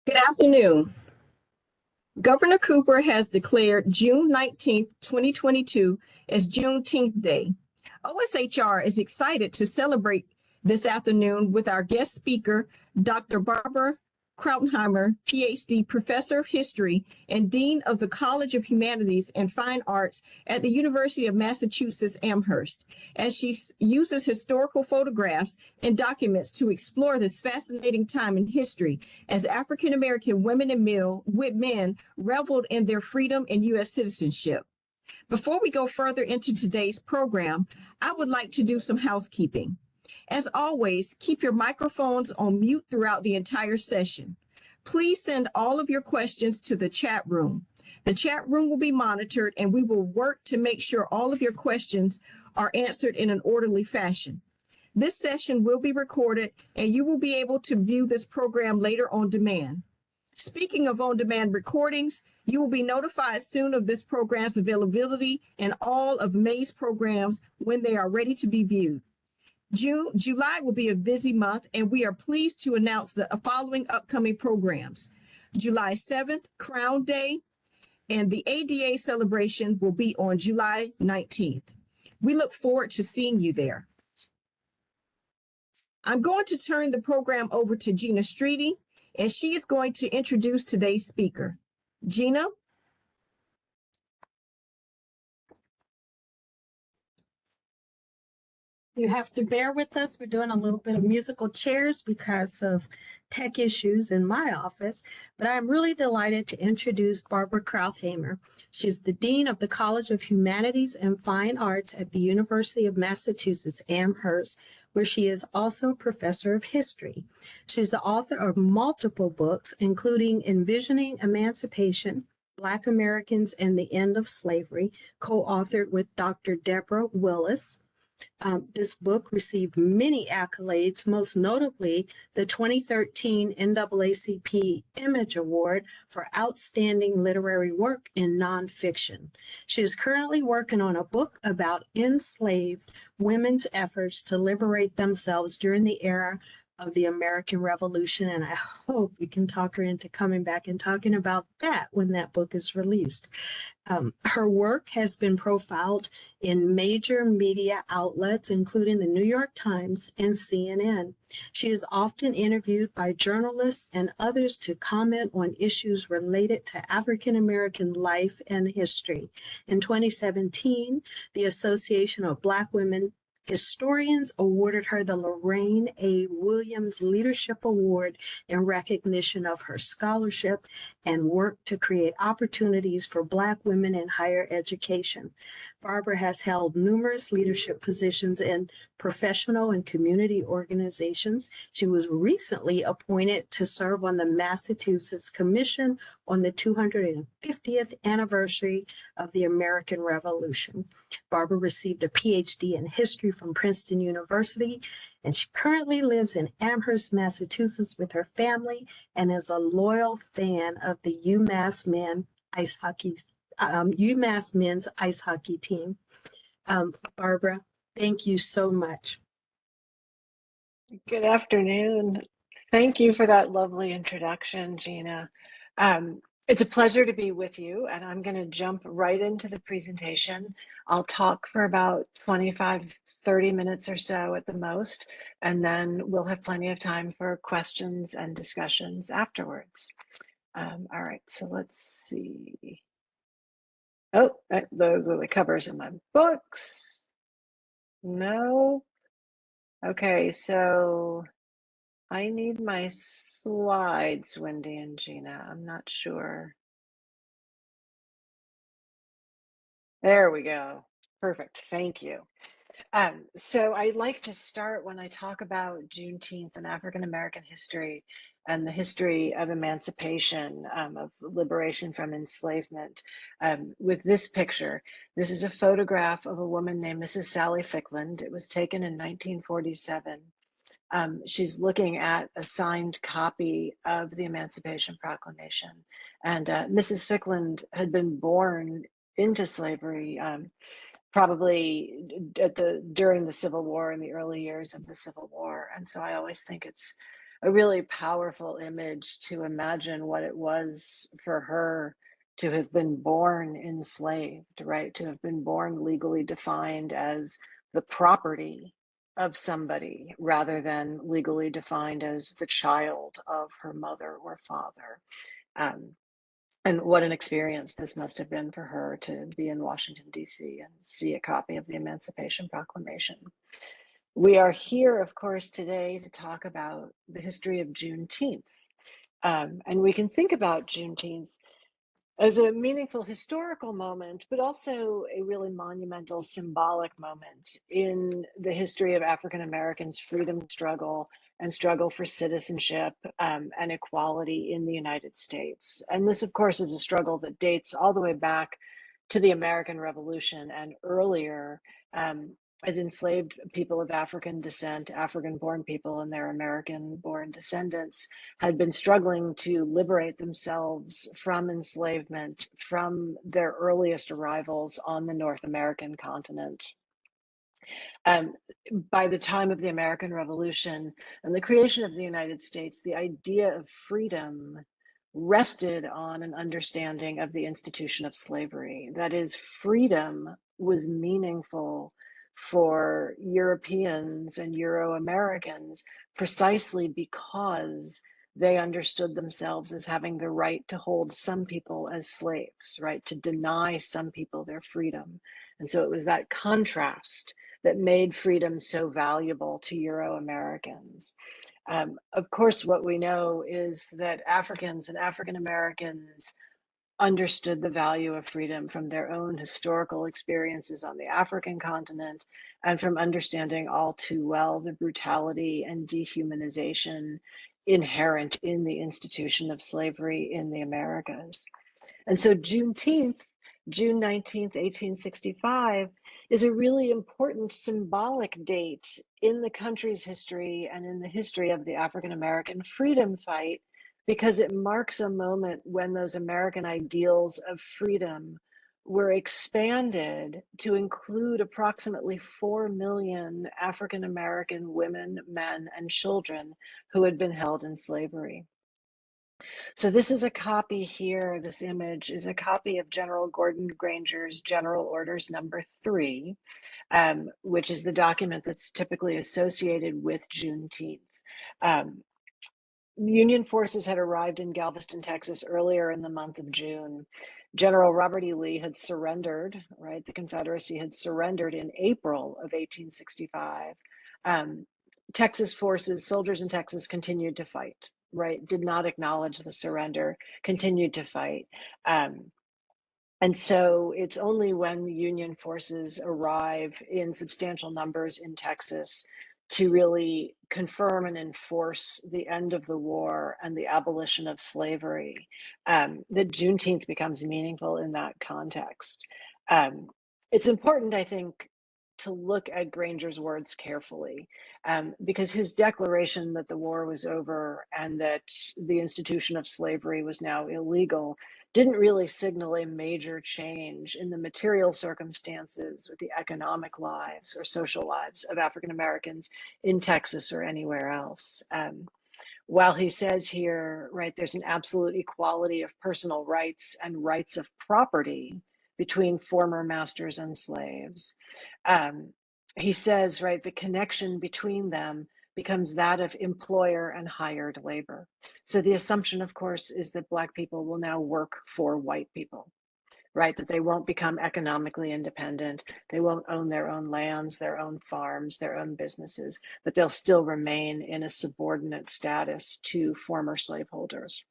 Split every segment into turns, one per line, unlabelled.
Good afternoon. Governor Cooper has declared June 19th, 2022 as Juneteenth Day. OSHR is excited to celebrate this afternoon with our guest speaker, Dr. Barbara Krautenheimer, PhD, Professor of History and Dean of the College of Humanities and Fine Arts at the University of Massachusetts Amherst, as she uses historical photographs and documents to explore this fascinating time in history as African American women and men reveled in their freedom and U.S. citizenship. Before we go further into today's program, I would like to do some housekeeping. As always, keep your microphones on mute throughout the entire session. Please send all of your questions to the chat room. The chat room will be monitored and we will work to make sure all of your questions are answered in an orderly fashion. This session will be recorded and you will be able to view this program later on demand. Speaking of on-demand recordings, you will be notified soon of this program's availability and all of May's programs when they are ready to be viewed. July will be a busy month, and we are pleased to announce the following upcoming programs. July 7th, Crown Day, and the ADA celebration will be on July 19th. We look forward to seeing you there. I'm going to turn the program over to Gina Streety, and she is going to introduce today's speaker. Gina?
You have to bear with us. We're doing a little bit of musical chairs because of tech issues in my office, but I'm really delighted to introduce Barbara Krautenheimer. She's the Dean of the College of Humanities and Fine Arts at the University of Massachusetts Amherst, where she is also a professor of history. She's the author of multiple books, including Envisioning Emancipation, Black Americans and the End of Slavery, co-authored with Dr. Deborah Willis. This book received many accolades, most notably the 2013 NAACP Image Award for Outstanding Literary Work in Nonfiction. She is currently working on a book about enslaved women's efforts to liberate themselves during the era of the American Revolution, and I hope we can talk her into coming back and talking about that when that book is released. Her work has been profiled in major media outlets, including the New York Times and CNN. She is often interviewed by journalists and others to comment on issues related to African American life and history. In 2017, the Association of Black Women Historians awarded her the Lorraine A. Williams Leadership Award in recognition of her scholarship and work to create opportunities for Black women in higher education. Barbara has held numerous leadership positions in professional and community organizations. She was recently appointed to serve on the Massachusetts Commission on the 250th anniversary of the American Revolution. Barbara received a PhD in history from Princeton University, and she currently lives in Amherst, Massachusetts with her family and is a loyal fan of the UMass men's ice hockey team. Barbara, thank you so much.
Good afternoon. Thank you for that lovely introduction, Gina. It's a pleasure to be with you, and I'm going to jump right into the presentation. I'll talk for about 25, 30 minutes or so at the most, and then we'll have plenty of time for questions and discussions afterwards. All right, so let's see. Oh, those are the covers of my books. No. Okay, so I need my slides, Wendy and Gina. I'm not sure. There we go. Perfect. Thank you. So I'd like to start when I talk about Juneteenth and African American history and the history of emancipation, of liberation from enslavement, with this picture. This is a photograph of a woman named Mrs. Sally Fickland. It was taken in 1947. She's looking at a signed copy of the Emancipation Proclamation. And Mrs. Fickland had been born into slavery, probably during the Civil War, in the early years of the Civil War. And so I always think it's a really powerful image to imagine what it was for her to have been born enslaved, right? To have been born legally defined as the property of somebody rather than legally defined as the child of her mother or father. Um, and what an experience this must have been for her to be in Washington, D.C. and see a copy of the Emancipation Proclamation. We are here, of course, today to talk about the history of Juneteenth. And we can think about Juneteenth as a meaningful historical moment, but also a really monumental symbolic moment in the history of African Americans' freedom struggle and struggle for citizenship and equality in the United States. And this, of course, is a struggle that dates all the way back to the American Revolution and earlier, as enslaved people of African descent, African-born people and their American-born descendants had been struggling to liberate themselves from enslavement from their earliest arrivals on the North American continent. By the time of the American Revolution and the creation of the United States, the idea of freedom rested on an understanding of the institution of slavery. That is, freedom was meaningful for Europeans and Euro-Americans precisely because they understood themselves as having the right to hold some people as slaves, right? To deny some people their freedom. And so it was that contrast that made freedom so valuable to Euro-Americans. Of course, what we know is that Africans and African Americans understood the value of freedom from their own historical experiences on the African continent and from understanding all too well the brutality and dehumanization inherent in the institution of slavery in the Americas. And so Juneteenth, June 19th, 1865, is a really important symbolic date in the country's history and in the history of the African American freedom fight, because it marks a moment when those American ideals of freedom were expanded to include approximately 4 million African American women, men, and children who had been held in slavery. So this is a copy here, this image is a copy of General Gordon Granger's General Orders Number 3, which is the document that's typically associated with Juneteenth. Union forces had arrived in Galveston, Texas earlier in the month of June. General Robert E. Lee had surrendered, right? The Confederacy had surrendered in April of 1865. Texas forces, soldiers in Texas continued to fight, right? Did not acknowledge the surrender, continued to fight. And so it's only when the Union forces arrive in substantial numbers in Texas to really confirm and enforce the end of the war and the abolition of slavery that Juneteenth becomes meaningful in that context. It's important, I think, to look at Granger's words carefully, because his declaration that the war was over and that the institution of slavery was now illegal didn't really signal a major change in the material circumstances or the economic lives or social lives of African Americans in Texas or anywhere else. While he says here, right, there's an absolute equality of personal rights and rights of property between former masters and slaves. He says, right, the connection between them becomes that of employer and hired labor. So the assumption, of course, is that Black people will now work for white people, right? That they won't become economically independent. They won't own their own lands, their own farms, their own businesses, but they'll still remain in a subordinate status to former slaveholders.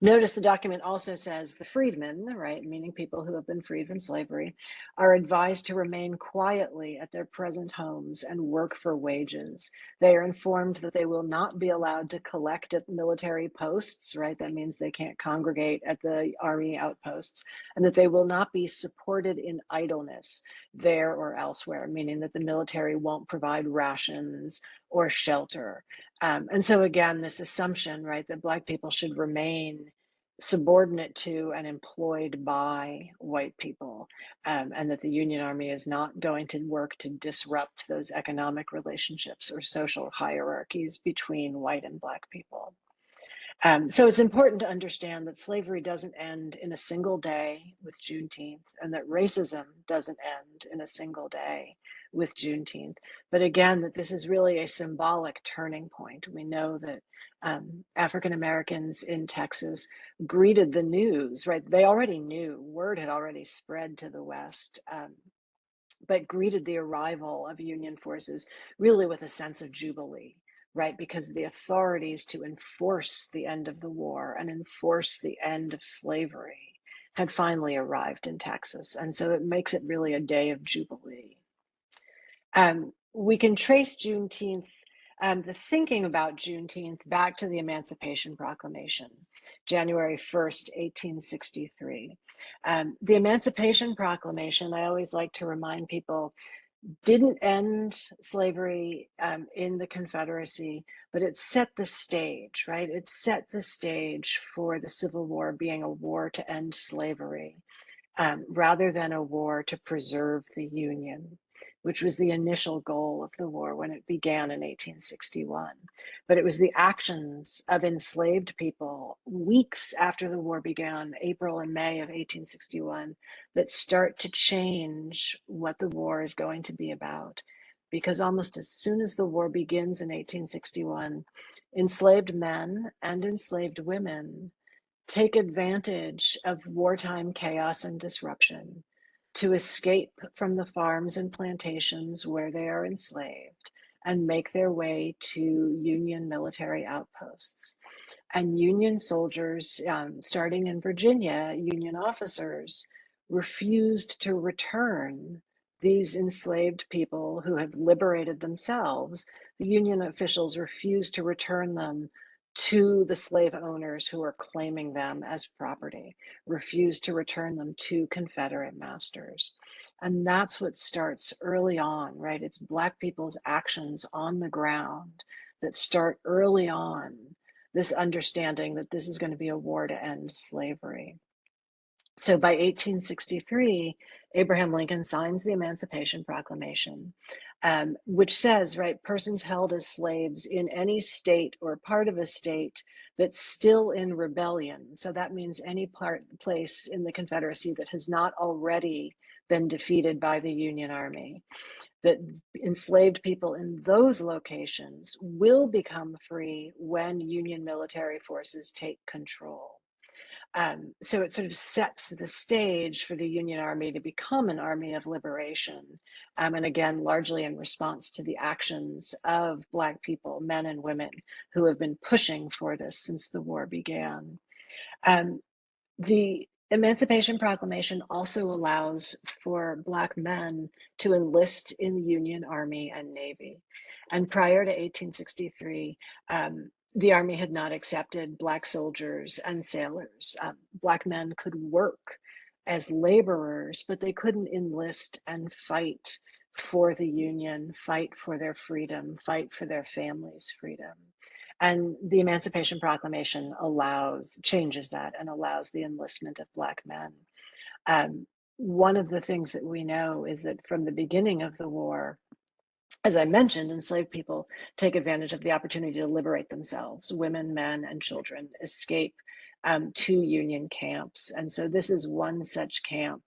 Notice the document also says the freedmen, right, meaning people who have been freed from slavery, are advised to remain quietly at their present homes and work for wages. They are informed that they will not be allowed to collect at military posts, right? That means they can't congregate at the army outposts, and that they will not be supported in idleness there or elsewhere, meaning that the military won't provide rations or shelter. And so again, this assumption, right, that Black people should remain subordinate to and employed by white people, and that the Union Army is not going to work to disrupt those economic relationships or social hierarchies between white and Black people. So it's important to understand that slavery doesn't end in a single day with Juneteenth, and that racism doesn't end in a single day with Juneteenth. But again, that this is really a symbolic turning point. We know that African Americans in Texas greeted the news, right? They already knew, word had already spread to the West. But greeted the arrival of Union forces really with a sense of jubilee, right? Because the authorities to enforce the end of the war and enforce the end of slavery had finally arrived in Texas. And so it makes it really a day of jubilee. We can trace Juneteenth, the thinking about Juneteenth back to the Emancipation Proclamation, January 1st, 1863. The Emancipation Proclamation, I always like to remind people, didn't end slavery in the Confederacy, but it set the stage, right? It set the stage for the Civil War being a war to end slavery, rather than a war to preserve the Union, which was the initial goal of the war when it began in 1861. But it was the actions of enslaved people weeks after the war began, April and May of 1861, that start to change what the war is going to be about. Because almost as soon as the war begins in 1861, enslaved men and enslaved women take advantage of wartime chaos and disruption to escape from the farms and plantations where they are enslaved and make their way to Union military outposts. And Union soldiers, starting in Virginia, Union officers refused to return these enslaved people who had liberated themselves. The Union officials refused to return them to the slave owners who were claiming them as property, refused to return them to Confederate masters. And that's what starts early on, right? It's Black people's actions on the ground that start early on this understanding that this is going to be a war to end slavery. So by 1863, Abraham Lincoln signs the Emancipation Proclamation, which says, right, persons held as slaves in any state or part of a state that's still in rebellion. So that means any place in the Confederacy that has not already been defeated by the Union Army, that enslaved people in those locations will become free when Union military forces take control. So it sort of sets the stage for the Union Army to become an army of liberation. And again, largely in response to the actions of Black people, men and women, who have been pushing for this since the war began. The Emancipation Proclamation also allows for Black men to enlist in the Union Army and Navy. And prior to 1863, the Army had not accepted Black soldiers and sailors. Black men could work as laborers, but they couldn't enlist and fight for the Union, fight for their freedom, fight for their families' freedom. And the Emancipation Proclamation changes that and allows the enlistment of Black men. One of the things that we know is that from the beginning of the war, as I mentioned, enslaved people take advantage of the opportunity to liberate themselves. Women, men, and children escape to Union camps. And so this is one such camp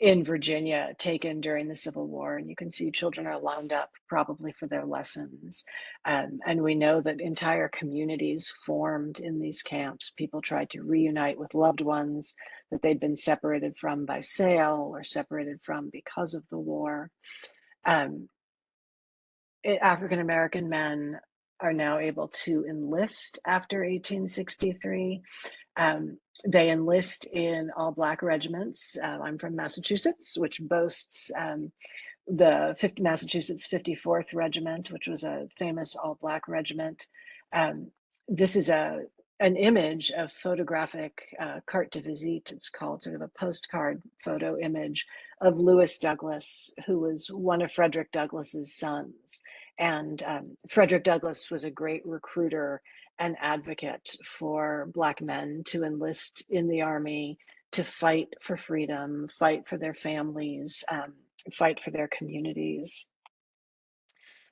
in Virginia taken during the Civil War. And you can see children are lined up probably for their lessons. And we know that entire communities formed in these camps. People tried to reunite with loved ones that they'd been separated from by sale or separated from because of the war. African American men are now able to enlist after 1863. They enlist in all Black regiments. I'm from Massachusetts, which boasts the Massachusetts 54th Regiment, which was a famous all Black regiment. This is an image of photographic carte de visite. It's called sort of a postcard photo image of Lewis Douglass, who was one of Frederick Douglass's sons. And Frederick Douglass was a great recruiter and advocate for Black men to enlist in the Army, to fight for freedom, fight for their families, fight for their communities.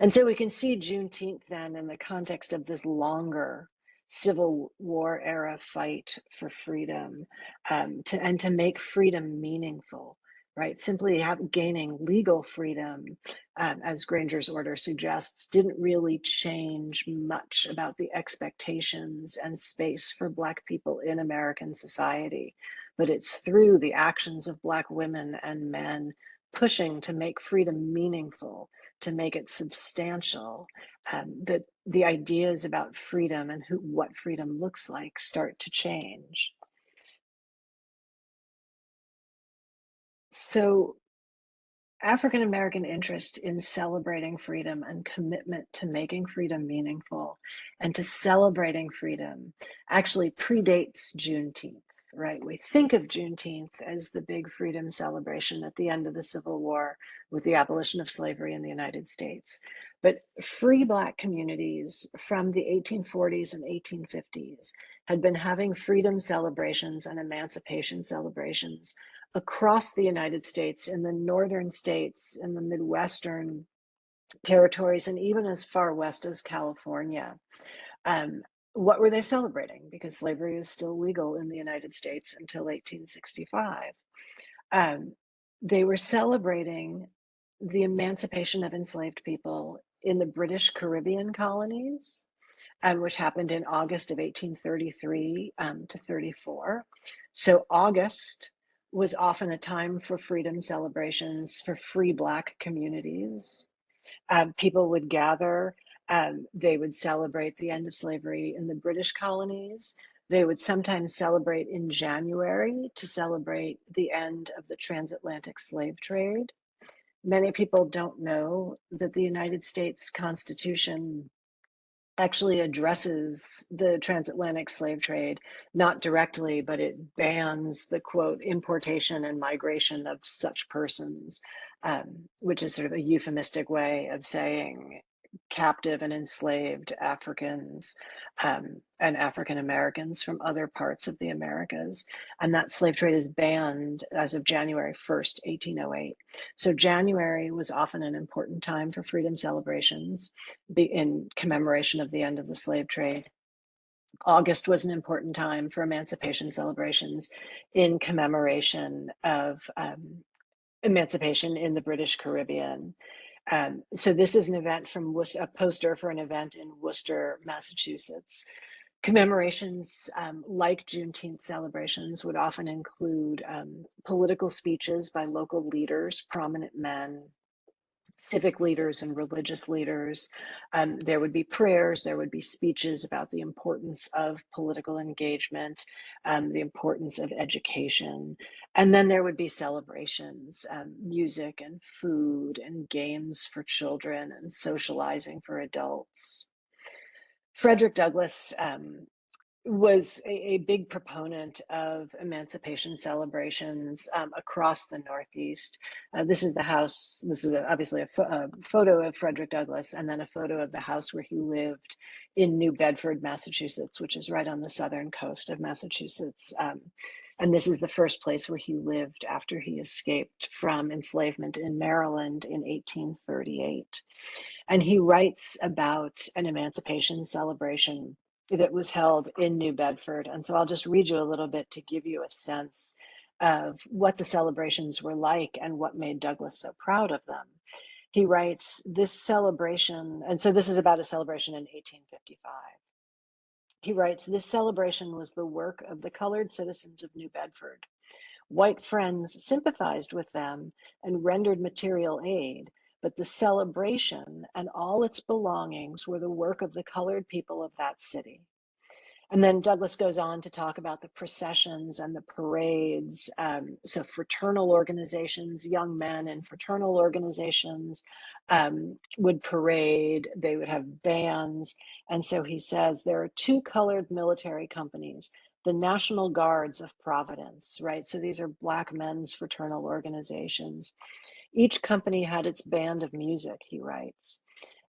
And so we can see Juneteenth then in the context of this longer Civil War era fight for freedom, and to make freedom meaningful, right? Simply gaining legal freedom, as Granger's order suggests, didn't really change much about the expectations and space for Black people in American society. But it's through the actions of Black women and men pushing to make freedom meaningful, to make it substantial, that the ideas about freedom and what freedom looks like start to change. So African American interest in celebrating freedom and commitment to making freedom meaningful and to celebrating freedom actually predates Juneteenth, right? We think of Juneteenth as the big freedom celebration at the end of the Civil War with the abolition of slavery in the United States. But free Black communities from the 1840s and 1850s had been having freedom celebrations and emancipation celebrations across the United States, in the northern states, in the Midwestern territories, and even as far west as California. What were they celebrating? Because slavery is still legal in the United States until 1865. They were celebrating the emancipation of enslaved people in the British Caribbean colonies, which happened in August of 1833 to 34. So August was often a time for freedom celebrations for free Black communities. People would gather, they would celebrate the end of slavery in the British colonies. They would sometimes celebrate in January to celebrate the end of the transatlantic slave trade. Many people don't know that the United States Constitution actually addresses the transatlantic slave trade, not directly, but it bans the quote importation and migration of such persons, which is sort of a euphemistic way of saying captive and enslaved Africans and African Americans from other parts of the Americas. And that slave trade is banned as of January 1st, 1808. So January was often an important time for freedom celebrations in commemoration of the end of the slave trade. August was an important time for emancipation celebrations in commemoration of emancipation in the British Caribbean. So this is an event from a poster for an event in Worcester, Massachusetts. Commemorations like Juneteenth celebrations would often include political speeches by local leaders, prominent men, civic leaders and religious leaders. There would be prayers, there would be speeches about the importance of political engagement, the importance of education, and then there would be celebrations, music and food and games for children and socializing for adults. Frederick Douglass was a big proponent of emancipation celebrations across the Northeast. This is the house, this is obviously a photo of Frederick Douglass, and then a photo of the house where he lived in New Bedford, Massachusetts, which is right on the southern coast of Massachusetts. And this is the first place where he lived after he escaped from enslavement in Maryland in 1838. And he writes about an emancipation celebration that was held in New Bedford. And so I'll just read you a little bit to give you a sense of what the celebrations were like and what made Douglass so proud of them. He writes, this celebration, and so this is about a celebration in 1855. He writes, this celebration was the work of the colored citizens of New Bedford. White friends sympathized with them and rendered material aid, but the celebration and all its belongings were the work of the colored people of that city. And then Douglass goes on to talk about the processions and the parades. So fraternal organizations, young men in fraternal organizations would parade, they would have bands. And so he says, there are two colored military companies, the National Guards of Providence, right? So these are Black men's fraternal organizations. Each company had its band of music, he writes.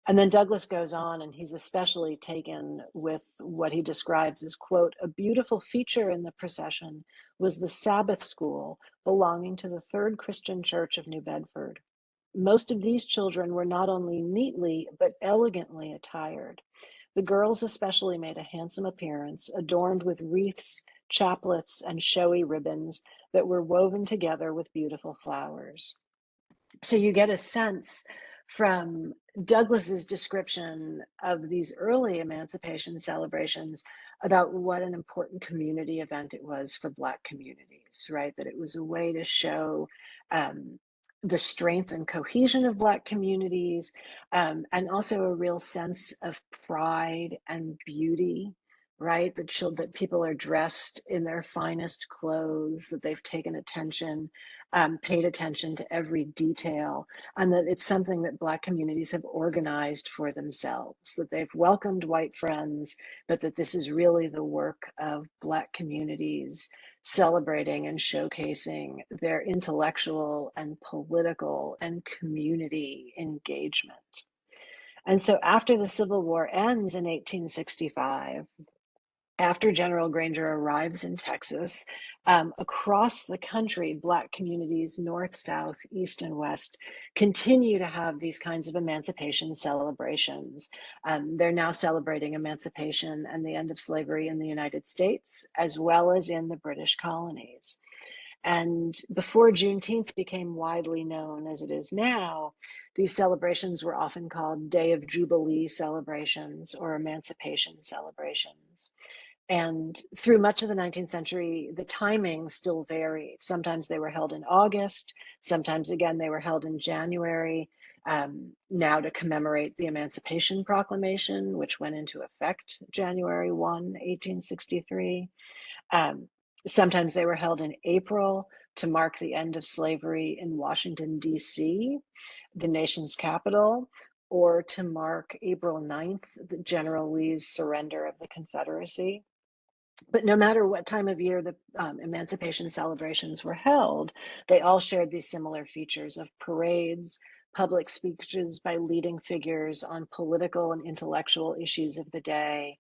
And then Douglass goes on, and he's especially taken with what he describes as, quote, a beautiful feature in the procession was the Sabbath school belonging to the Third Christian Church of New Bedford. Most of these children were not only neatly, but elegantly attired. The girls especially made a handsome appearance, adorned with wreaths, chaplets, and showy ribbons that were woven together with beautiful flowers. So you get a sense from Douglass's description of these early emancipation celebrations about what an important community event it was for Black communities, right? That it was a way to show the strength and cohesion of Black communities, and also a real sense of pride and beauty, right? That people are dressed in their finest clothes, that they've taken attention, paid attention to every detail, and that it's something that Black communities have organized for themselves, that they've welcomed white friends, but that this is really the work of Black communities celebrating and showcasing their intellectual and political and community engagement. And so after the Civil War ends in 1865, after General Granger arrives in Texas, across the country, Black communities, north, south, east, and west, continue to have these kinds of emancipation celebrations. They're now celebrating emancipation and the end of slavery in the United States, as well as in the British colonies. And before Juneteenth became widely known as it is now, these celebrations were often called Day of Jubilee celebrations or emancipation celebrations. And through much of the 19th century, the timing still varied. Sometimes they were held in August, sometimes again they were held in January, now to commemorate the Emancipation Proclamation, which went into effect January 1, 1863. Sometimes they were held in April to mark the end of slavery in Washington, D.C., the nation's capital, or to mark April 9th, General Lee's surrender of the Confederacy. But no matter what time of year the emancipation celebrations were held, they all shared these similar features of parades, public speeches by leading figures on political and intellectual issues of the day,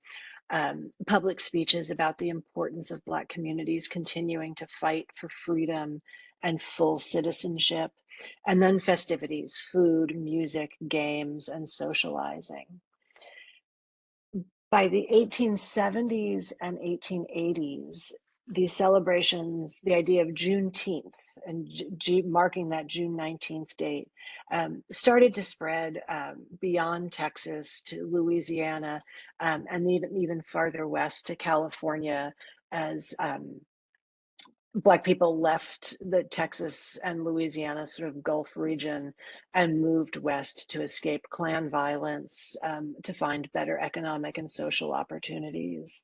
public speeches about the importance of Black communities continuing to fight for freedom and full citizenship, and then festivities, food, music, games, and socializing. By the 1870s and 1880s, these celebrations, the idea of Juneteenth and marking that June 19th date, started to spread beyond Texas to Louisiana, and even farther west to California, as Black people left the Texas and Louisiana sort of Gulf region and moved west to escape Klan violence, to find better economic and social opportunities.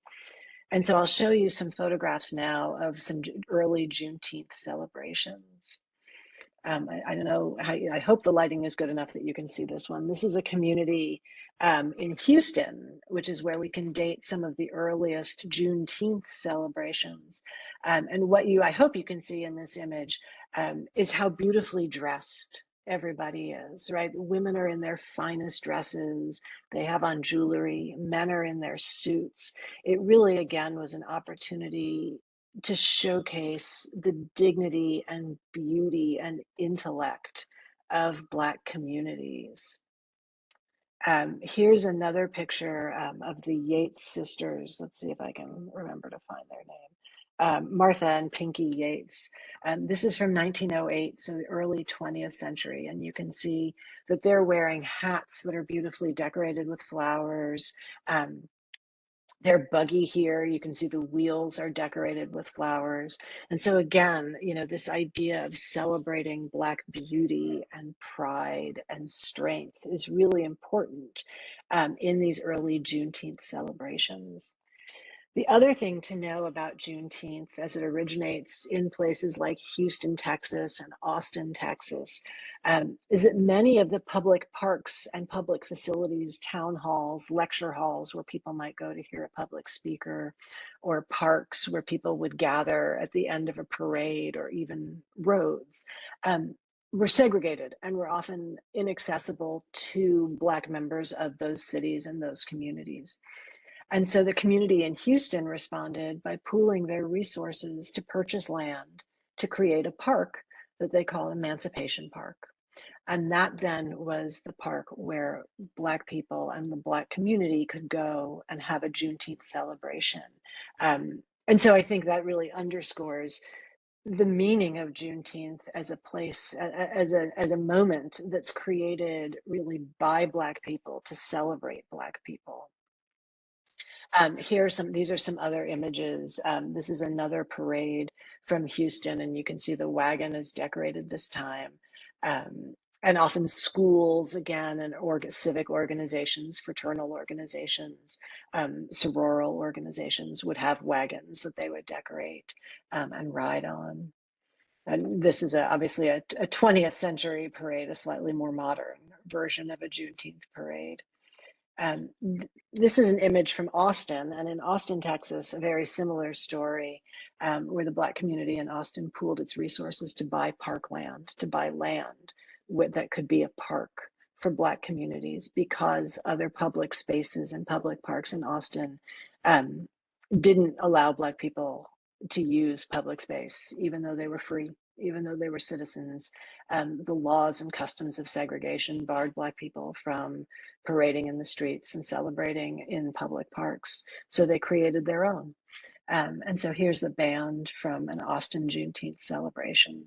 And so I'll show you some photographs now of some early Juneteenth celebrations. I don't know how, I hope the lighting is good enough that you can see this one. This is a community in Houston, which is where we can date some of the earliest Juneteenth celebrations. And what I hope you can see in this image is how beautifully dressed everybody is, right? Women are in their finest dresses. They have on jewelry. Men are in their suits. It really, again, was an opportunity to showcase the dignity and beauty and intellect of Black communities. Here's another picture of the Yates sisters. Let's see if I can remember to find their name. Martha and Pinky Yates. This is from 1908, so the early 20th century. And you can see that they're wearing hats that are beautifully decorated with flowers. Their buggy here, you can see the wheels are decorated with flowers. And so again, this idea of celebrating Black beauty and pride and strength is really important in these early Juneteenth celebrations. The other thing to know about Juneteenth, as it originates in places like Houston, Texas, and Austin, Texas, is that many of the public parks and public facilities, town halls, lecture halls, where people might go to hear a public speaker, or parks where people would gather at the end of a parade, or even roads, were segregated and were often inaccessible to Black members of those cities and those communities. And so the community in Houston responded by pooling their resources to purchase land to create a park that they call Emancipation Park. And that then was the park where Black people and the Black community could go and have a Juneteenth celebration. And so I think that really underscores the meaning of Juneteenth as a place, as a moment that's created really by Black people to celebrate Black people. These are some other images. This is another parade from Houston, and you can see the wagon is decorated this time. And often schools, again, and civic organizations, fraternal organizations, sororal organizations would have wagons that they would decorate and ride on. And this is obviously a 20th century parade, a slightly more modern version of a Juneteenth parade. This is an image from Austin, and in Austin, Texas, a very similar story where the Black community in Austin pooled its resources to buy parkland, to buy land that could be a park for Black communities, because other public spaces and public parks in Austin didn't allow Black people to use public space, even though they were free, even though they were citizens. The laws and customs of segregation barred Black people from parading in the streets and celebrating in public parks. So they created their own. And so here's the band from an Austin Juneteenth celebration.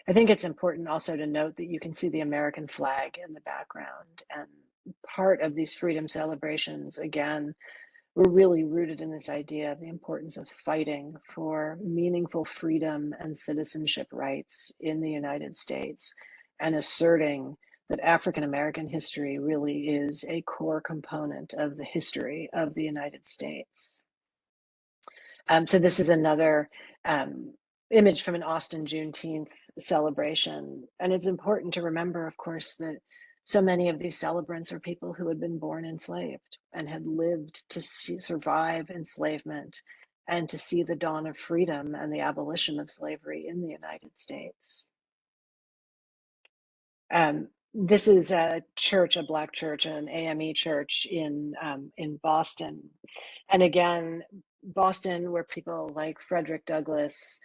I think it's important also to note that you can see the American flag in the background. And part of these freedom celebrations, again, were really rooted in this idea of the importance of fighting for meaningful freedom and citizenship rights in the United States, and asserting that African American history really is a core component of the history of the United States. So this is another image from an Austin Juneteenth celebration. And it's important to remember, of course, that so many of these celebrants are people who had been born enslaved and had lived to survive enslavement and to see the dawn of freedom and the abolition of slavery in the United States. This is a church, a Black church, an AME church in Boston. And again, Boston, where people like Frederick Douglass,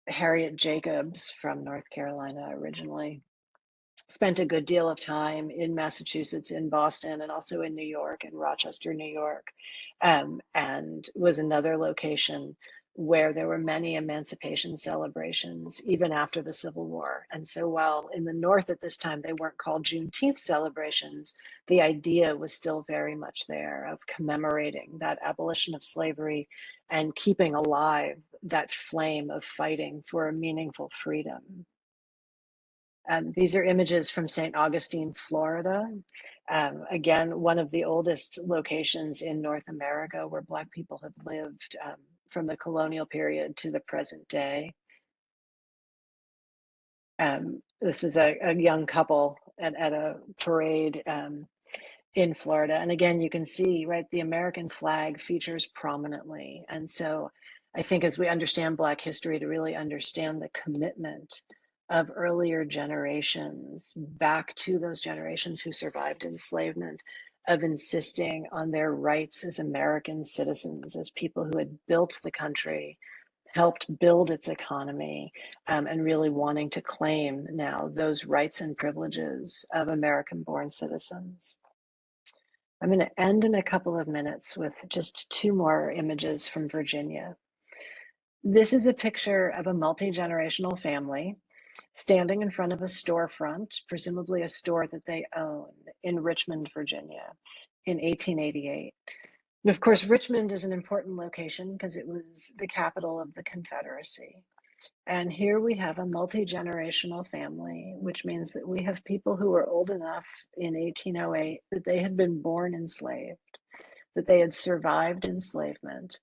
Harriet Jacobs from North Carolina originally, spent a good deal of time in Massachusetts, in Boston, and also in New York, in Rochester, New York, and was another location where there were many emancipation celebrations, even after the Civil War. And so while in the North at this time, they weren't called Juneteenth celebrations, the idea was still very much there of commemorating that abolition of slavery and keeping alive that flame of fighting for a meaningful freedom. These are images from St. Augustine, Florida. Again, one of the oldest locations in North America where Black people have lived from the colonial period to the present day. This is a young couple at a parade in Florida. And again, you can see, right, the American flag features prominently. And so I think as we understand Black history, to really understand the commitment of earlier generations back to those generations who survived enslavement, of insisting on their rights as American citizens, as people who had built the country, helped build its economy, and really wanting to claim now those rights and privileges of American-born citizens. I'm going to end in a couple of minutes with just two more images from Virginia. This is a picture of a multi-generational family standing in front of a storefront, presumably a store that they own in Richmond, Virginia, in 1888. And of course, Richmond is an important location because it was the capital of the Confederacy. And here we have a multi-generational family, which means that we have people who were old enough in 1808 that they had been born enslaved, that they had survived enslavement,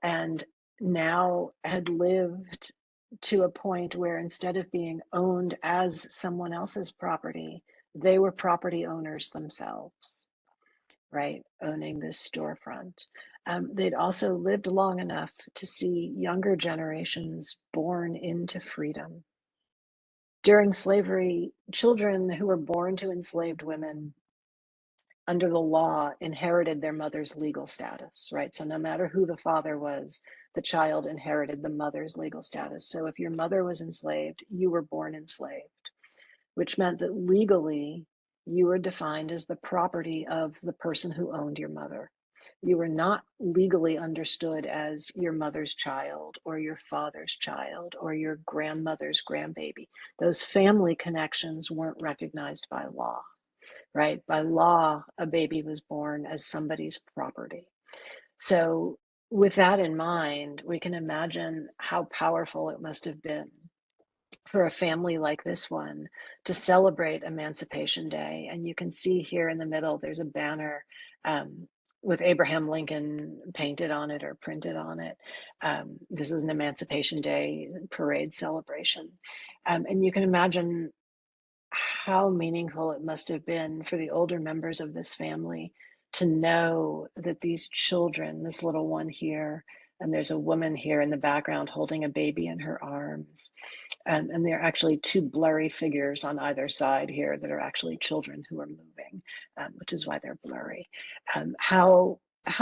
and now had lived to a point where instead of being owned as someone else's property, they were property owners themselves, right? Owning this storefront. They'd also lived long enough to see younger generations born into freedom, During slavery, children who were born to enslaved women under the law inherited their mother's legal status, right? So no matter who the father was, the child inherited the mother's legal status. So if your mother was enslaved, you were born enslaved, which meant that legally you were defined as the property of the person who owned your mother. You were not legally understood as your mother's child or your father's child or your grandmother's grandbaby. Those family connections weren't recognized by law, right? By law, a baby was born as somebody's property. So with that in mind, we can imagine how powerful it must have been for a family like this one to celebrate Emancipation Day. And you can see here in the middle, there's a banner with Abraham Lincoln painted on it or printed on it. This is an Emancipation Day parade celebration. And you can imagine how meaningful it must have been for the older members of this family to know that these children, this little one here, and there's a woman here in the background holding a baby in her arms. And there are actually two blurry figures on either side here that are actually children who are moving, which is why they're blurry. How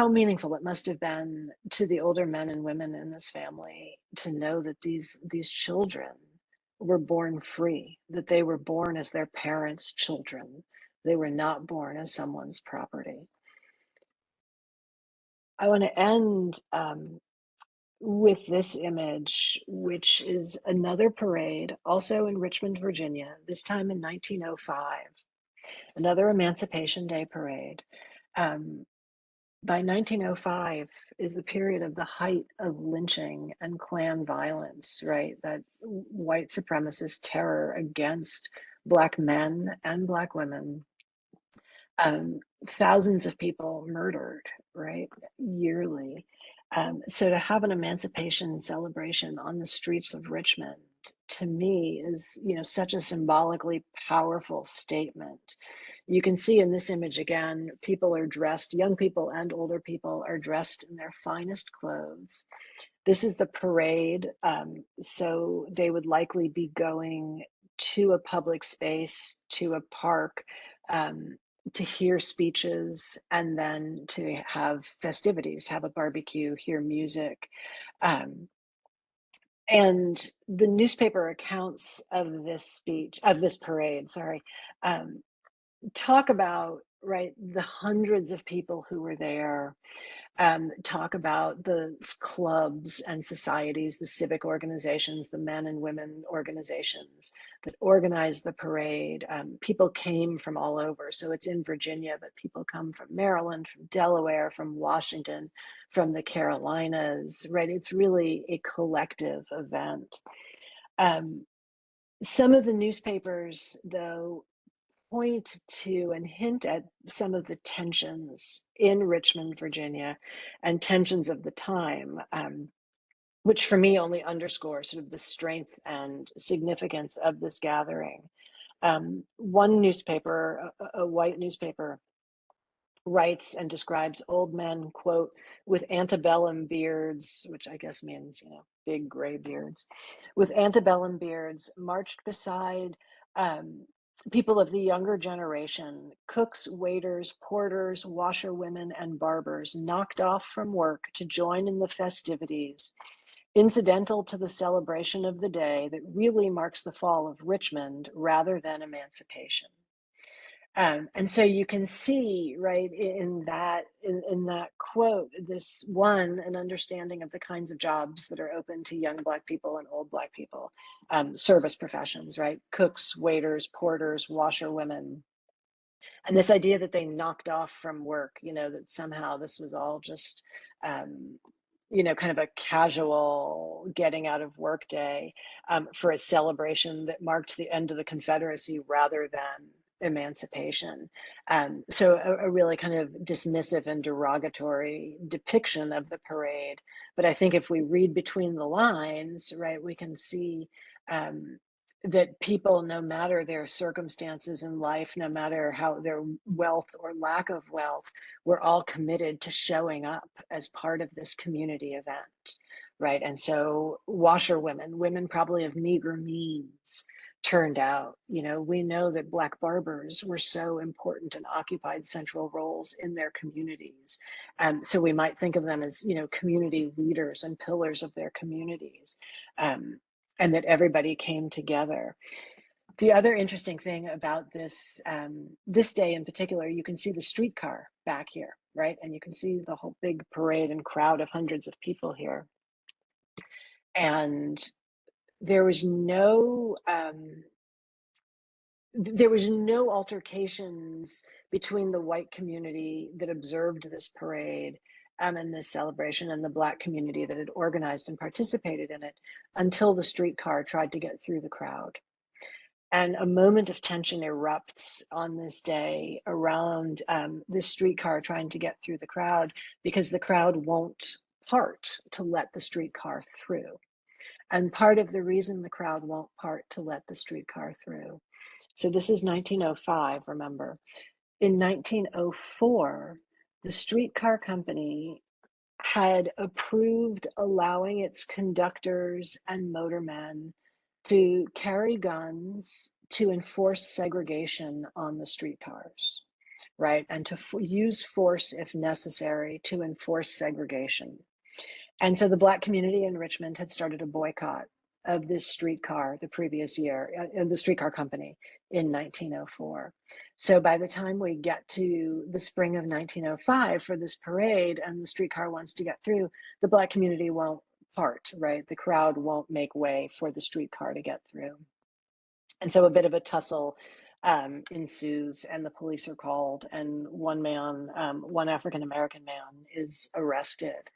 meaningful it must have been to the older men and women in this family to know that these children were born free, that they were born as their parents' children. They were not born as someone's property. I want to end with this image, which is another parade, also in Richmond, Virginia, this time in 1905, another Emancipation Day parade. By 1905 is the period of the height of lynching and Klan violence, right? That white supremacist terror against Black men and Black women. Thousands of people murdered, right, yearly. So to have an emancipation celebration on the streets of Richmond, to me, is, you know, such a symbolically powerful statement. You can see in this image again, people are dressed, young people and older people are dressed in their finest clothes. This is the parade, so they would likely be going to a public space, to a park, to hear speeches, and then to have festivities, to have a barbecue, hear music. And the newspaper accounts of this parade, talk about, right, the hundreds of people who were there, talk about the clubs and societies, the civic organizations, the men and women organizations that organized the parade. People came from all over. So it's in Virginia, but people come from Maryland, from Delaware, from Washington, from the Carolinas, right? It's really a collective event. Some of the newspapers, though, point to and hint at some of the tensions in Richmond, Virginia, and tensions of the time, which for me only underscore sort of the strength and significance of this gathering. One newspaper, a white newspaper, writes and describes old men, quote, with antebellum beards, which I guess means, you know, big gray beards, with antebellum beards, marched beside people of the younger generation, cooks, waiters, porters, washerwomen, and barbers, knocked off from work to join in the festivities, incidental to the celebration of the day that really marks the fall of Richmond rather than emancipation. And so you can see, right, in that quote, this one, an understanding of the kinds of jobs that are open to young Black people and old Black people, service professions, right, cooks, waiters, porters, washerwomen, and this idea that they knocked off from work, you know, that somehow this was all just, you know, kind of a casual getting out of work day for a celebration that marked the end of the Confederacy rather than emancipation. So a really kind of dismissive and derogatory depiction of the parade. But I think if we read between the lines, right, we can see that people, no matter their circumstances in life, no matter how their wealth or lack of wealth, we're all committed to showing up as part of this community event, right? And so washerwomen, women probably of meager means, turned out. You know, we know that Black barbers were so important and occupied central roles in their communities. And so we might think of them as, you know, community leaders and pillars of their communities, and that everybody came together. The other interesting thing about this this day in particular, you can see the streetcar back here, right? And you can see the whole big parade and crowd of hundreds of people here. And there was no altercations between the white community that observed this parade and this celebration and the Black community that had organized and participated in it until the streetcar tried to get through the crowd. And a moment of tension erupts on this day around this streetcar trying to get through the crowd, because the crowd won't part to let the streetcar through. And part of the reason the crowd won't part to let the streetcar through. So this is 1905, remember. In 1904, the streetcar company had approved allowing its conductors and motormen to carry guns to enforce segregation on the streetcars, right? And to use force if necessary to enforce segregation. And so the Black community in Richmond had started a boycott of this streetcar the previous year, the streetcar company in 1904. So by the time we get to the spring of 1905 for this parade and the streetcar wants to get through, the Black community won't part, right? The crowd won't make way for the streetcar to get through. And so a bit of a tussle ensues, and the police are called, and one man, one African-American man is arrested.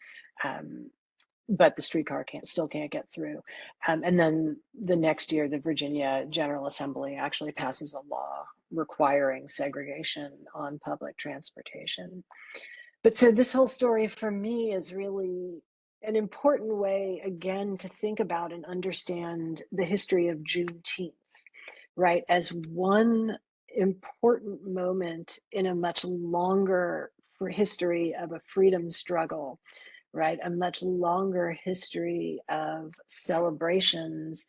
But the streetcar still can't get through. And then the next year, the Virginia General Assembly actually passes a law requiring segregation on public transportation. But so this whole story for me is really an important way, again, to think about and understand the history of Juneteenth, right? As one important moment in a much longer history of a freedom struggle, right? A much longer history of celebrations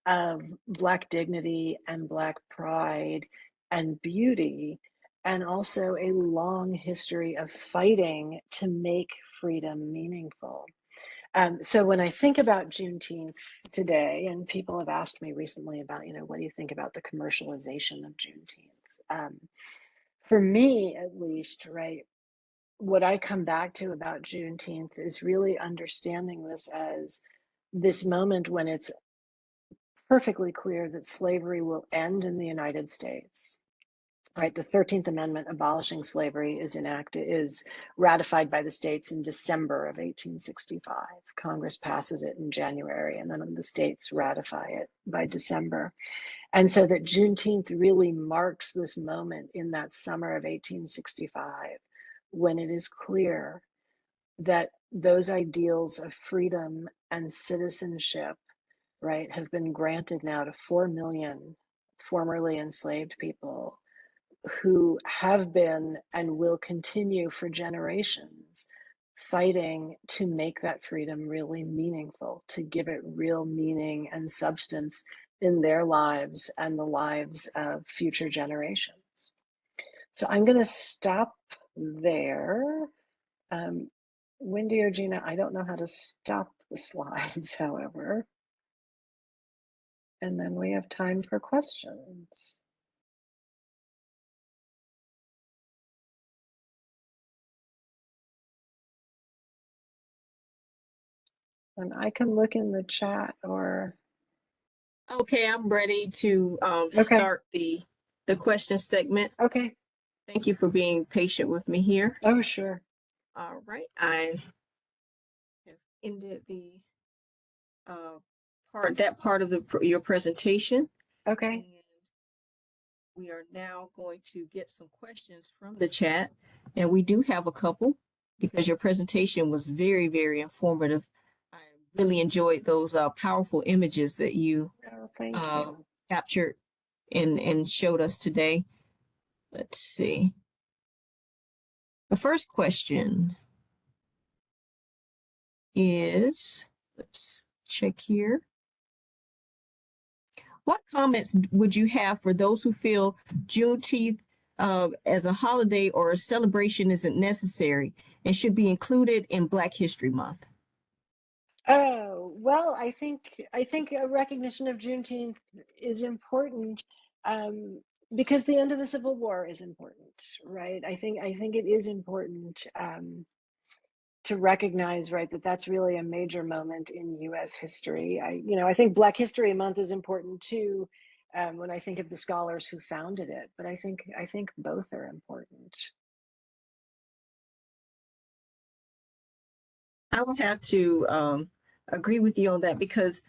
of Black dignity and Black pride and beauty, and also a long history of fighting to make freedom meaningful. So when I think about Juneteenth today, and people have asked me recently about, you know, what do you think about the commercialization of Juneteenth? For me, at least, right, what I come back to about Juneteenth is really understanding this as this moment when it's perfectly clear that slavery will end in the United States. Right, the 13th Amendment abolishing slavery is ratified by the states in December of 1865. Congress passes it in January, and then the states ratify it by December. And so that Juneteenth really marks this moment in that summer of 1865, when it is clear that those ideals of freedom and citizenship, right, have been granted now to 4 million formerly enslaved people who have been and will continue for generations fighting to make that freedom really meaningful, to give it real meaning and substance in their lives and the lives of future generations. So I'm going to stop there. Wendy or Gina, I don't know how to stop the slides, however. And then we have time for questions. And I can look in the chat or.
Okay, I'm ready to
Okay.
start the question segment.
Okay.
Thank you for being patient with me here.
Oh, sure.
All right, I have ended the part of your presentation.
Okay.
And we are now going to get some questions from the chat, and we do have a couple because your presentation was very, very informative. I really enjoyed those powerful images that you
Thank you.
captured and showed us today. Let's see. The first question is, let's check here. What comments would you have for those who feel Juneteenth as a holiday or a celebration isn't necessary and should be included in Black History Month?
Oh, well, I think a recognition of Juneteenth is important, um, because the end of the Civil War is important, right? I think it is important, to recognize, right, that that's really a major moment in U.S. history. I think Black History Month is important too, when I think of the scholars who founded it. But I think both are important.
I would have to agree with you on that because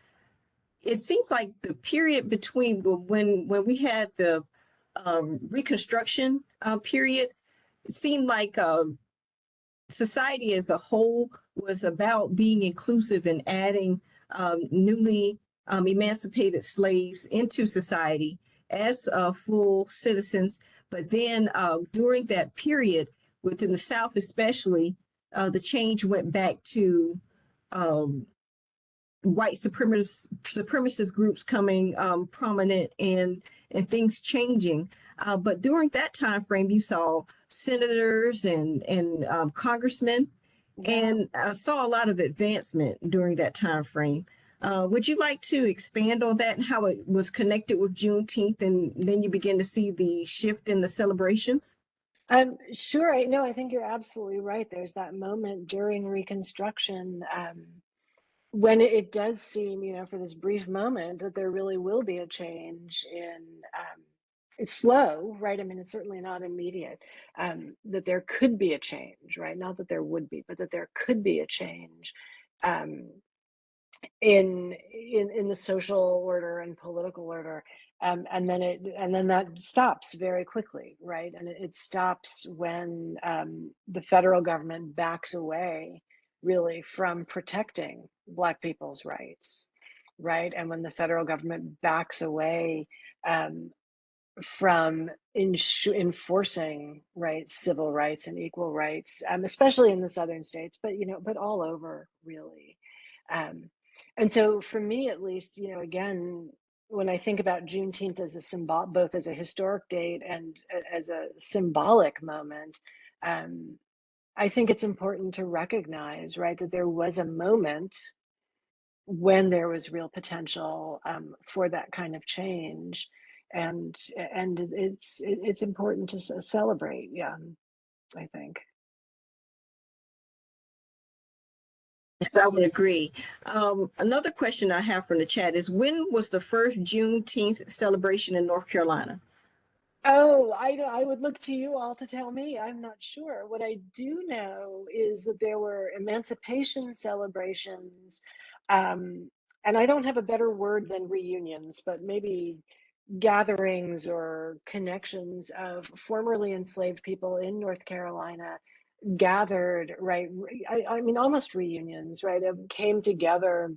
it seems like the period between when we had the Reconstruction period, it seemed like society as a whole was about being inclusive and adding newly emancipated slaves into society as full citizens. But then during that period, within the South especially, the change went back to um, white supremacist groups coming prominent and things changing. But during that time frame, you saw senators and congressmen,
Yeah.
and I saw a lot of advancement during that time frame. Would you like to expand on that and how it was connected with Juneteenth, and then you begin to see the shift in the celebrations?
Sure. I No, I think you're absolutely right. There's that moment during Reconstruction, when it does seem, for this brief moment, that there really will be a change in. It's slow, right? I mean, it's certainly not immediate. That there could be a change, right? Not that there would be, but that there could be a change, um, in the social order and political order. And then that stops very quickly, right? And it stops when, the federal government backs away really from protecting Black people's rights, right? And when the federal government backs away, um, from enforcing, right, civil rights and equal rights, especially in the southern states, but all over really. Um, and so for me, at least, again, when I think about Juneteenth as a symbol, both as a historic date and as a symbolic moment, um, I think it's important to recognize, right, that there was a moment when there was real potential, for that kind of change, and it's important to celebrate. Yeah, I think.
Yes, I would agree. Another question I have from the chat is when was the first Juneteenth celebration in North Carolina?
Oh, I would look to you all to tell me. I'm not sure. What I do know is that there were emancipation celebrations, um, and I don't have a better word than reunions, but maybe gatherings or connections of formerly enslaved people in North Carolina gathered, right? I mean, almost reunions, right? Came together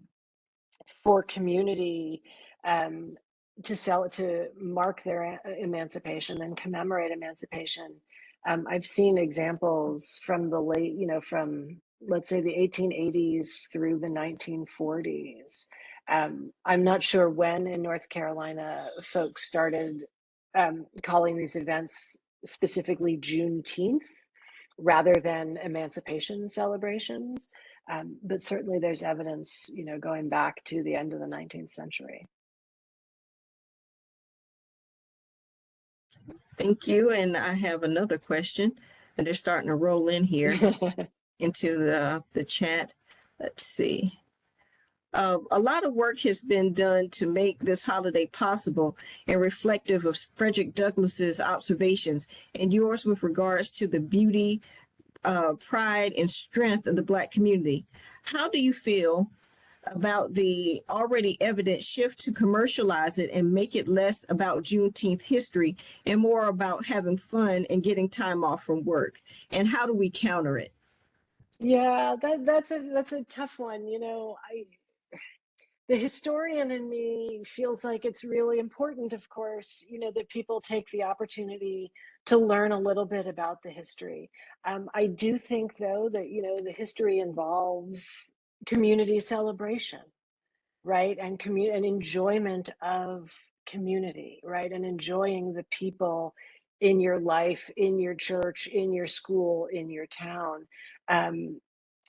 for community, um, to mark their emancipation and commemorate emancipation. I've seen examples from the late, from let's say the 1880s through the 1940s. I'm not sure when in North Carolina folks started, calling these events specifically Juneteenth rather than emancipation celebrations. But certainly there's evidence, going back to the end of the 19th century.
Thank you. And I have another question, and they're starting to roll in here into the chat. Let's see. A lot of work has been done to make this holiday possible and reflective of Frederick Douglass's observations and yours with regards to the beauty, pride, and strength of the Black community. How do you feel about the already evident shift to commercialize it and make it less about Juneteenth history and more about having fun and getting time off from work? And how do we counter it?
Yeah, that's a tough one. The historian in me feels like it's really important, of course, that people take the opportunity to learn a little bit about the history. I do think, though, that the history involves community celebration, right? And enjoyment of community, right? And enjoying the people in your life, in your church, in your school, in your town. And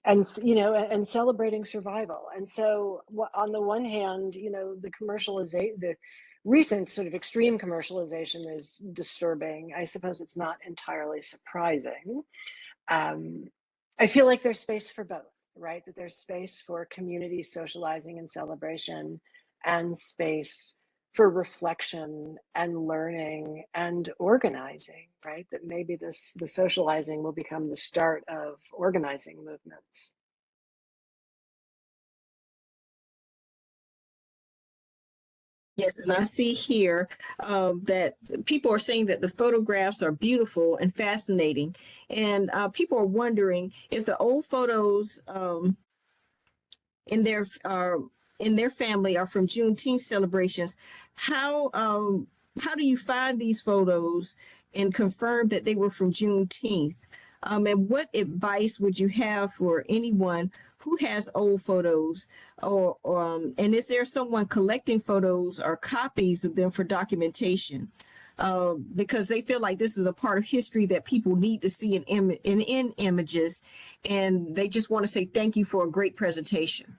and celebrating survival. And so on the one hand, the recent sort of extreme commercialization is disturbing. I suppose it's not entirely surprising. um, I feel like there's space for both, right? That there's space for community socializing and celebration, and space for reflection and learning and organizing, right? That maybe the socializing will become the start of organizing movements.
Yes, and I see here that people are saying that the photographs are beautiful and fascinating, and people are wondering if the old photos in their family are from Juneteenth celebrations. How um, how do you find these photos and confirm that they were from Juneteenth? And what advice would you have for anyone who has old photos, and is there someone collecting photos or copies of them for documentation? Because they feel like this is a part of history that people need to see in images, and they just want to say thank you for a great presentation.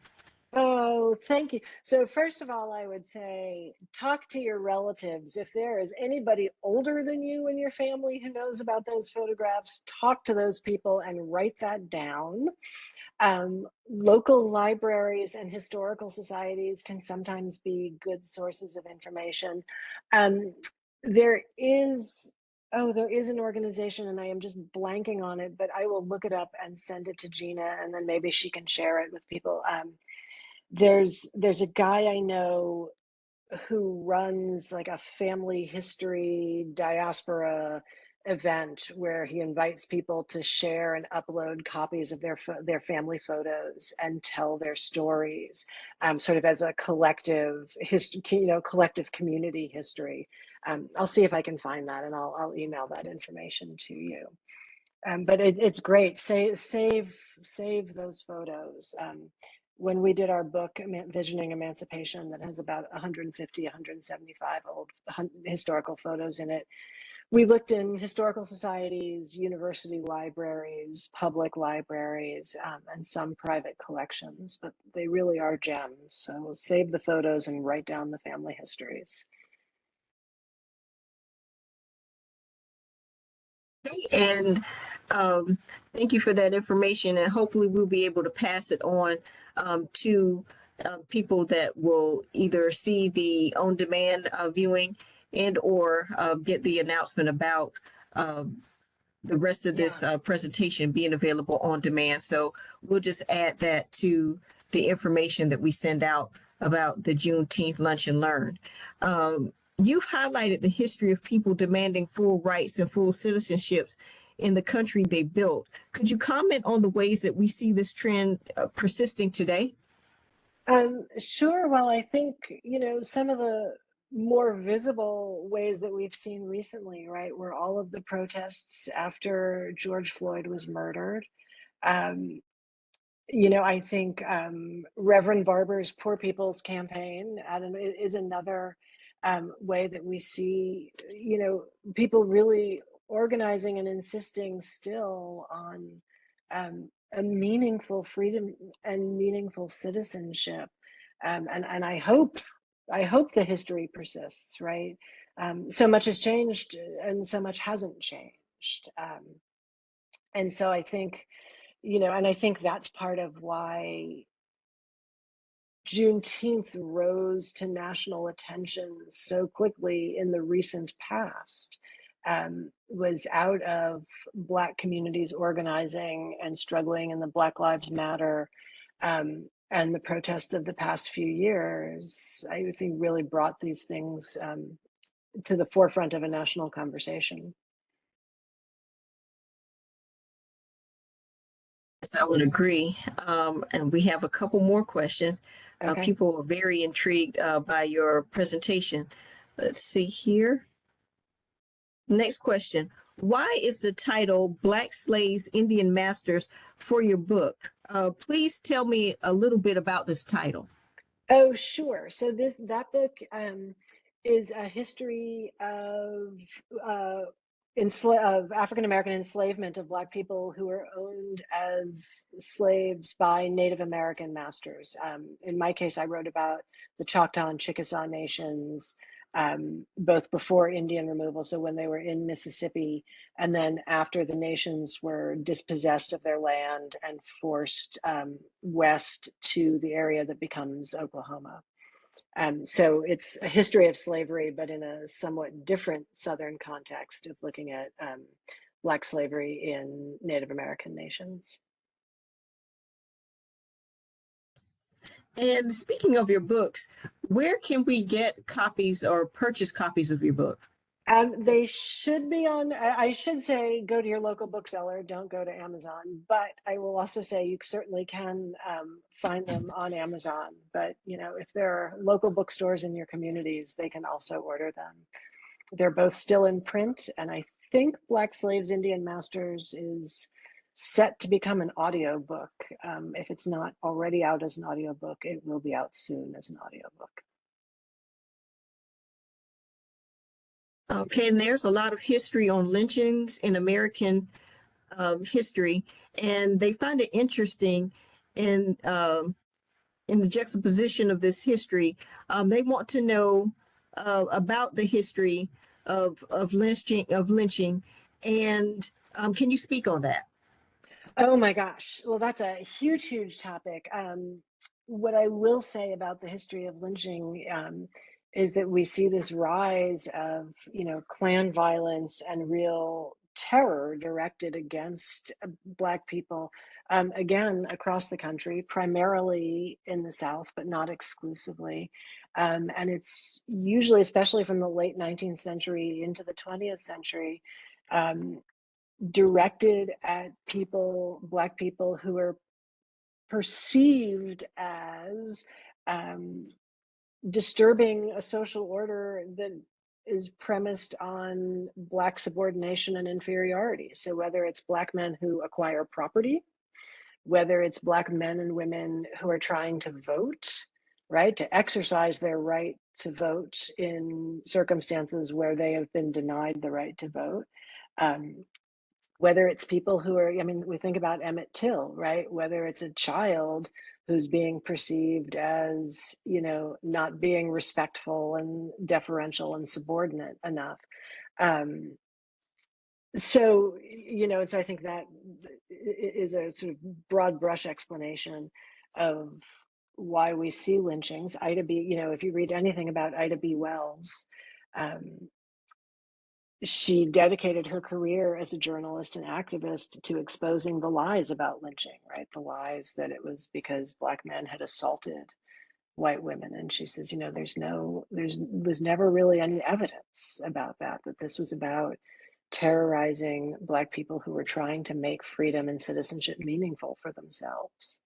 Oh, thank you. So first of all, I would say talk to your relatives. If there is anybody older than you in your family who knows about those photographs, talk to those people and write that down. Local libraries and historical societies can sometimes be good sources of information. Um, there is, there is an organization, and I am just blanking on it, but I will look it up and send it to Gina, and then maybe she can share it with people. There's a guy I know who runs like a family history diaspora event where he invites people to share and upload copies of their family photos and tell their stories, sort of as a collective history, collective community history. I'll see if I can find that, and I'll email that information to you. But it's great. Save those photos. When we did our book, Visioning Emancipation, that has about 150, 175 old historical photos in it, we looked in historical societies, university libraries, public libraries, and some private collections, but they really are gems. So save the photos and write down the family histories.
And thank you for that information. And hopefully we'll be able to pass it on to people that will either see the on-demand viewing and or get the announcement about the rest of this presentation being available on demand. So we'll just add that to the information that we send out about the Juneteenth Lunch and Learn. You've highlighted the history of people demanding full rights and full citizenships in the country they built. Could you comment on the ways that we see this trend persisting today?
Sure. Well, I think, some of the more visible ways that we've seen recently, right, were all of the protests after George Floyd was murdered. Um, I think Reverend Barber's Poor People's Campaign, Adam, is another way that we see, people really organizing and insisting still on a meaningful freedom and meaningful citizenship. And I hope the history persists, right? So much has changed and so much hasn't changed. And so I think, and I think that's part of why Juneteenth rose to national attention so quickly in the recent past, was out of Black communities organizing and struggling in the Black Lives Matter, and the protests of the past few years, I think really brought these things to the forefront of a national conversation.
I would agree. And we have a couple more questions.
Okay.
People are very intrigued by your presentation. Let's see here. Next question. Why is the title Black Slaves, Indian Masters for your book? Please tell me a little bit about this title.
Oh, sure. So that book is a history of of African American enslavement of Black people who were owned as slaves by Native American masters. In my case, I wrote about the Choctaw and Chickasaw nations, both before Indian removal, so when they were in Mississippi, and then after the nations were dispossessed of their land and forced west to the area that becomes Oklahoma. So it's a history of slavery, but in a somewhat different Southern context of looking at Black slavery in Native American nations.
And speaking of your books, where can we get copies or purchase copies of your book?
They should be on, I should say, go to your local bookseller, don't go to Amazon, but I will also say you certainly can find them on Amazon. But, you know, if there are local bookstores in your communities, they can also order them. They're both still in print, and I think Black Slaves, Indian Masters is set to become an audiobook. If it's not already out as an audiobook, it will be out soon as an audiobook.
Okay, and there's a lot of history on lynchings in American history, and they find it interesting in the juxtaposition of this history. They want to know about the history of lynching, and can you speak on that?
Oh my gosh. Well, that's a huge, huge topic. What I will say about the history of lynching is that we see this rise of, you know, clan violence and real terror directed against Black people, again, across the country, primarily in the South, but not exclusively. And it's usually, especially from the late 19th century into the 20th century, um, directed at people, Black people who are perceived as disturbing a social order that is premised on Black subordination and inferiority. So whether it's Black men who acquire property, whether it's Black men and women who are trying to vote, right, to exercise their right to vote in circumstances where they have been denied the right to vote. Whether it's people who are, I mean, we think about Emmett Till, right? Whether it's a child who's being perceived as, you know, not being respectful and deferential and subordinate enough. Um, so, you know, and so I think that is a sort of broad brush explanation of why we see lynchings. Ida B, you know, if you read anything about Ida B. Wells, um, she dedicated her career as a journalist and activist to exposing the lies about lynching, right? The lies that it was because Black men had assaulted white women. And she says, you know, there was never really any evidence about that this was about terrorizing Black people who were trying to make freedom and citizenship meaningful for themselves.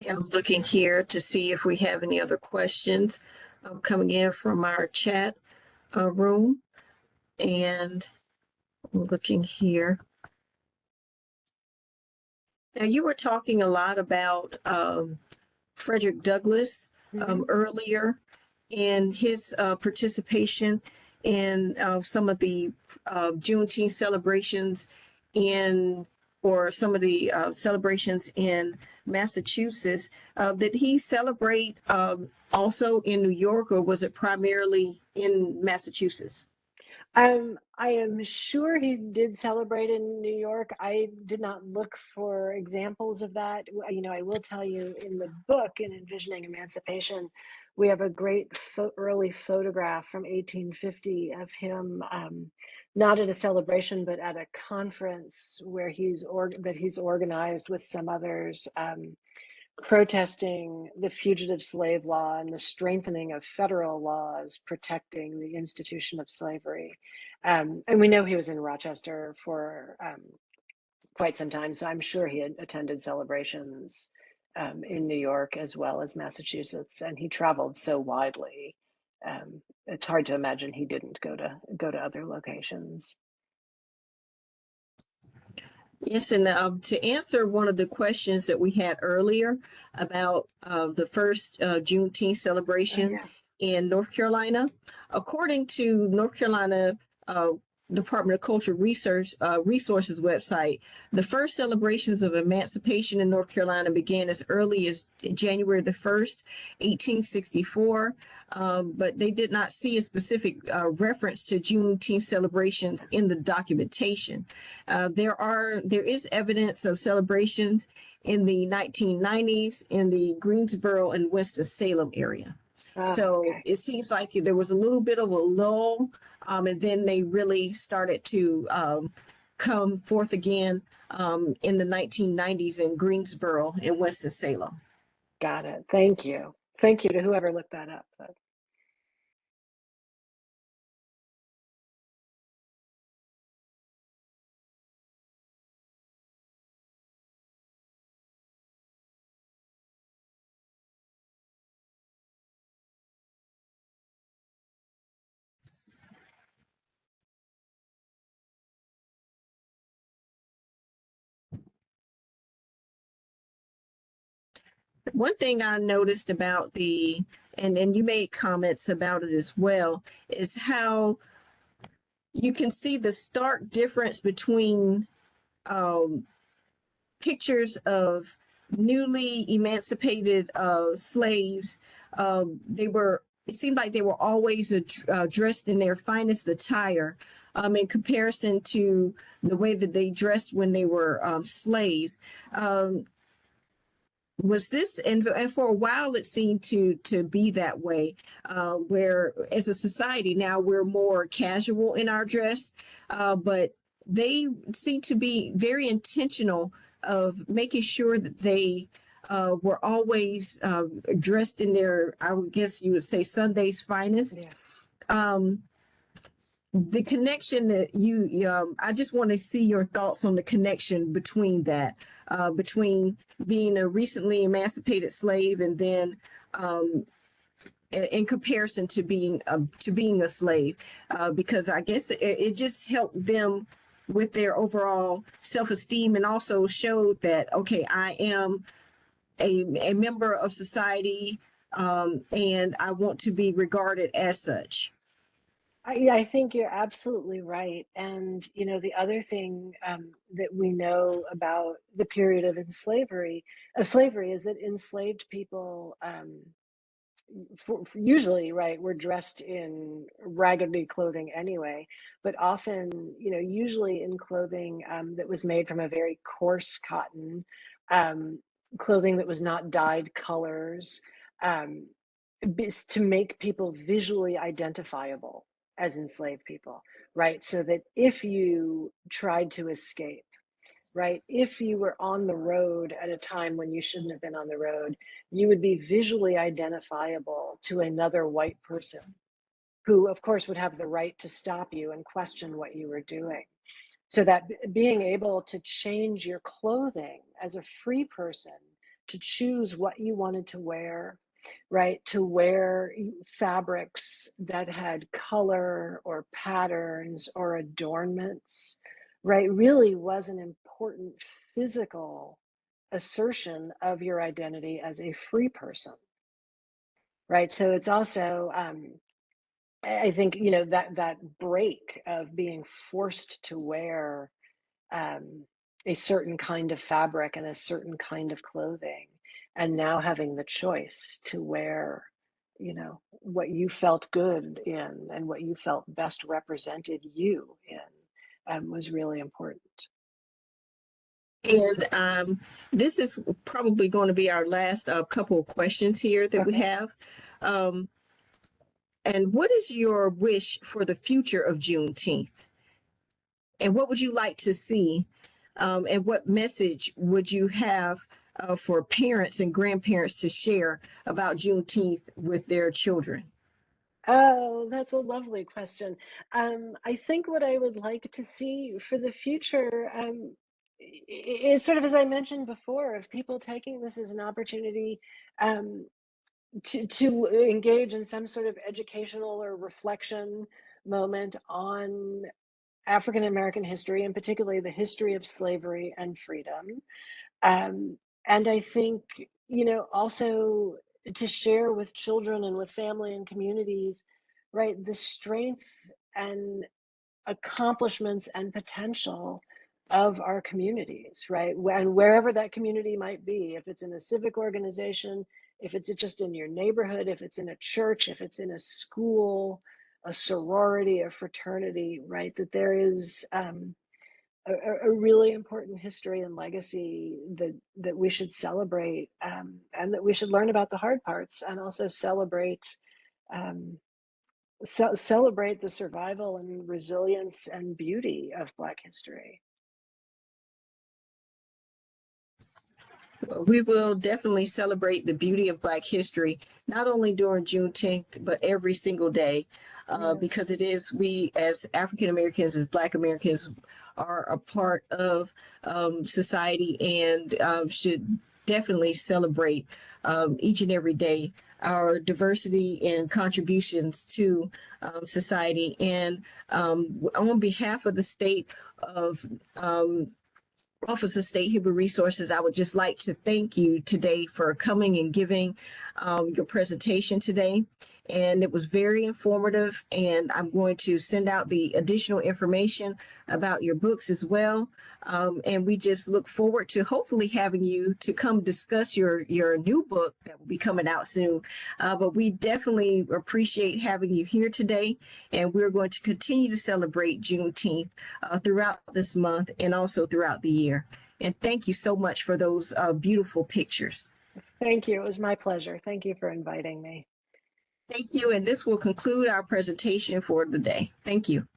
I'm looking here to see if we have any other questions coming in from our chat room, and I'm looking here. Now, you were talking a lot about Frederick Douglass earlier in his participation in some of the Juneteenth celebrations or some of the celebrations in Massachusetts. Did he celebrate also in New York, or was it primarily in Massachusetts?
I am sure he did celebrate in New York. I did not look for examples of that. You know, I will tell you in the book, in Envisioning Emancipation, we have a great early photograph from 1850 of him, not at a celebration, but at a conference where he's organized with some others. Protesting the fugitive slave law and the strengthening of federal laws protecting the institution of slavery. And we know he was in Rochester for quite some time, so I'm sure he had attended celebrations in New York as well as Massachusetts, and he traveled so widely. It's hard to imagine he didn't go to other locations.
Yes, and to answer one of the questions that we had earlier about the first Juneteenth
Oh,
celebration
yeah.
in North Carolina, according to North Carolina uh, Department of Culture Resources website, the first celebrations of emancipation in North Carolina began as early as January the 1st, 1864. But they did not see a specific reference to Juneteenth celebrations in the documentation. There is evidence of celebrations in the 1990s in the Greensboro and Winston-Salem area.
Ah,
So
okay.
it seems like there was a little bit of a lull, and then they really started to come forth again in the 1990s in Greensboro and Winston-Salem.
Got it. Thank you. Thank you to whoever looked that up.
One thing I noticed about and you made comments about it as well, is how you can see the stark difference between um, pictures of newly emancipated slaves. It seemed like they were always dressed in their finest attire in comparison to the way that they dressed when they were slaves. Um, was this and for a while it seemed to be that way, where as a society now we're more casual in our dress, but they seem to be very intentional of making sure that they were always dressed in their, I would guess you would say, Sunday's finest.
Yeah.
The connection that I just want to see your thoughts on the connection between that, between being a recently emancipated slave and then in comparison to being a slave, because I guess it just helped them with their overall self-esteem and also showed that, okay, I am a member of society, and I want to be regarded as such.
I think you're absolutely right. And, the other thing that we know about the period of slavery is that enslaved people usually, right, were dressed in raggedy clothing anyway, but often, usually in clothing that was made from a very coarse cotton, um, clothing that was not dyed colors, um, to make people visually identifiable as enslaved people, right? So that if you tried to escape, right? If you were on the road at a time when you shouldn't have been on the road, you would be visually identifiable to another white person who, of course, would have the right to stop you and question what you were doing. So that being able to change your clothing as a free person, to choose what you wanted to wear, right? To wear fabrics that had color or patterns or adornments, right? Really was an important physical assertion of your identity as a free person, right? So it's also, I think, that break of being forced to wear um, a certain kind of fabric and a certain kind of clothing, and now having the choice to wear, what you felt good in and what you felt best represented you in, was really important.
And this is probably going to be our last couple of questions here that we
Okay.
have. Um, and what is your wish for the future of Juneteenth? And what would you like to see? And what message would you have for parents and grandparents to share about Juneteenth with their children?
Oh, that's a lovely question. I think what I would like to see for the future, is sort of as I mentioned before, of people taking this as an opportunity um, to engage in some sort of educational or reflection moment on African American history, and particularly the history of slavery and freedom. And I think, also to share with children and with family and communities, right, the strength and accomplishments and potential of our communities, right? And wherever that community might be, if it's in a civic organization, if it's just in your neighborhood, if it's in a church, if it's in a school, a sorority, a fraternity, right? That there is a really important history and legacy that we should celebrate, and that we should learn about the hard parts, and also celebrate um, celebrate the survival and resilience and beauty of Black history.
We will definitely celebrate the beauty of Black history, not only during Juneteenth, but every single day, because it is, we as African Americans, as Black Americans, are a part of society, and should definitely celebrate each and every day our diversity and contributions to society. And on behalf of the state of Office of State Human Resources, I would just like to thank you today for coming and giving your presentation today. And it was very informative, and I'm going to send out the additional information about your books as well. And we just look forward to hopefully having you to come discuss your new book that will be coming out soon. But we definitely appreciate having you here today, and we're going to continue to celebrate Juneteenth throughout this month and also throughout the year. And thank you so much for those beautiful pictures.
Thank you. It was my pleasure. Thank you for inviting me.
Thank you. And this will conclude our presentation for the day. Thank you.